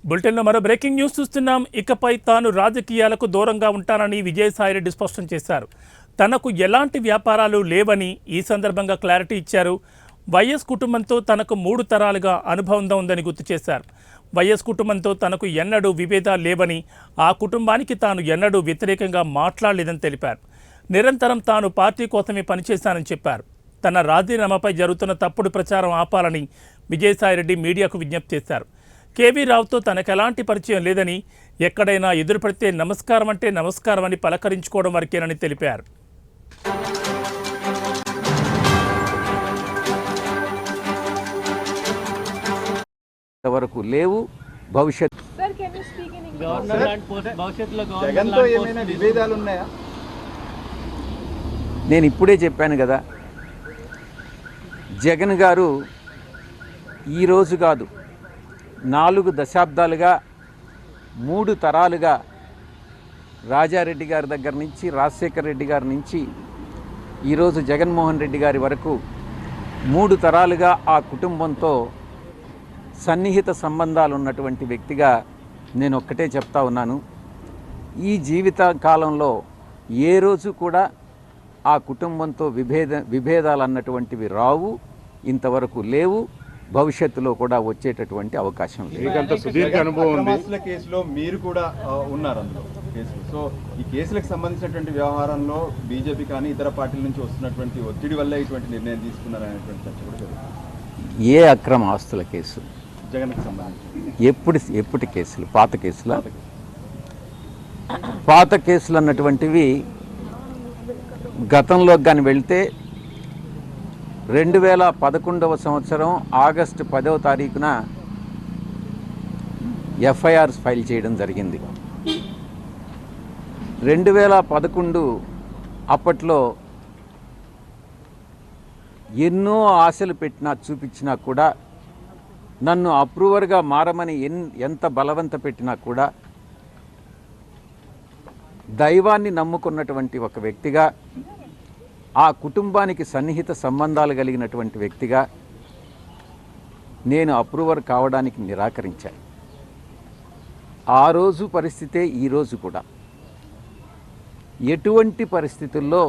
బులెటిన్లో మరో breaking news చూస్తున్నాం. ఇకపై తాను రాజకీయాలకు దూరంగా ఉంటానని విజయసాయిరెడ్డి స్పష్టం చేశారు. తనకు ఎలాంటి వ్యాపారాలు లేవని ఈ సందర్భంగా క్లారిటీ ఇచ్చారు. వైఎస్ కుటుంబంతో తనకు 3 తరాలుగా అనుభవం ఉందని గుర్తు చేశారు. వైఎస్ కుటుంబంతో తనకు ఎన్నడూ విభేదాలు లేవని, ఆ కుటుంబానికి తాను ఎన్నడూ వ్యతిరేకంగా మాట్లాడలేదని తెలిపారు. నిరంతరం తాను పార్టీ కోసమే పనిచేశానని చెప్పారు. తన రాజీనామాపై జరుగుతున్న తప్పుడు ప్రచారం ఆపాలని విజయసాయిరెడ్డి మీడియాకు విజ్ఞప్తి చేశారు. కేవీ రావుతో తనకు ఎలాంటి పరిచయం లేదని, ఎక్కడైనా ఎదురుపడితే నమస్కారం అంటే నమస్కారం అని పలకరించుకోవడం వరకేనని తెలిపారు. వరకు లేవు. భవిష్యత్తు నేను ఇప్పుడే చెప్పాను కదా, జగన్ గారు ఈరోజు కాదు 4 దశాబ్దాలుగా 3 తరాలుగా రాజారెడ్డి గారి దగ్గర నుంచి, రాజశేఖర్ రెడ్డి గారి నుంచి ఈరోజు జగన్మోహన్ రెడ్డి గారి వరకు 3 తరాలుగా ఆ కుటుంబంతో సన్నిహిత సంబంధాలు ఉన్నటువంటి వ్యక్తిగా నేను ఒక్కటే చెప్తా ఉన్నాను. ఈ జీవిత కాలంలో ఏ రోజు కూడా ఆ కుటుంబంతో విభేదాలు అన్నటువంటివి రావు, ఇంతవరకు లేవు, భవిష్యత్తులో కూడా వచ్చేటటువంటి అవకాశం లేదు. సుదీర్ఘ అనుభవం ఉంది. కేసులో మీరు కూడా ఉన్నారు అందులో కేసులు. సో ఈ కేసులకు సంబంధించినటువంటి వ్యవహారంలో బీజేపీ కానీ ఇతర పార్టీల నుంచి వస్తున్నటువంటి ఒత్తిడి వల్ల ఇటువంటి నిర్ణయం తీసుకున్నారనేటువంటి చర్చ కూడా జరుగుతుంది. ఏ అక్రమ ఆస్తుల కేసు? జగన్కి సంబంధించి ఎప్పటి కేసులు? పాత కేసుల? పాత కేసులు అన్నటువంటివి గతంలోకి కానీ వెళ్తే 2011వ సంవత్సరం ఆగస్టు 10వ తారీఖున ఎఫ్ఐఆర్స్ ఫైల్ చేయడం జరిగింది. 2011 అప్పట్లో ఎన్నో ఆశలు చూపించినా కూడా, నన్ను అప్రూవర్గా మారమని ఎంత బలవంత పెట్టినా కూడా, దైవాన్ని నమ్ముకున్నటువంటి ఒక వ్యక్తిగా, ఆ కుటుంబానికి సన్నిహిత సంబంధాలు కలిగినటువంటి వ్యక్తిగా నేను అప్రూవర్ కావడానికి నిరాకరించాను. ఆ రోజు పరిస్థితే ఈరోజు కూడా. ఎటువంటి పరిస్థితుల్లో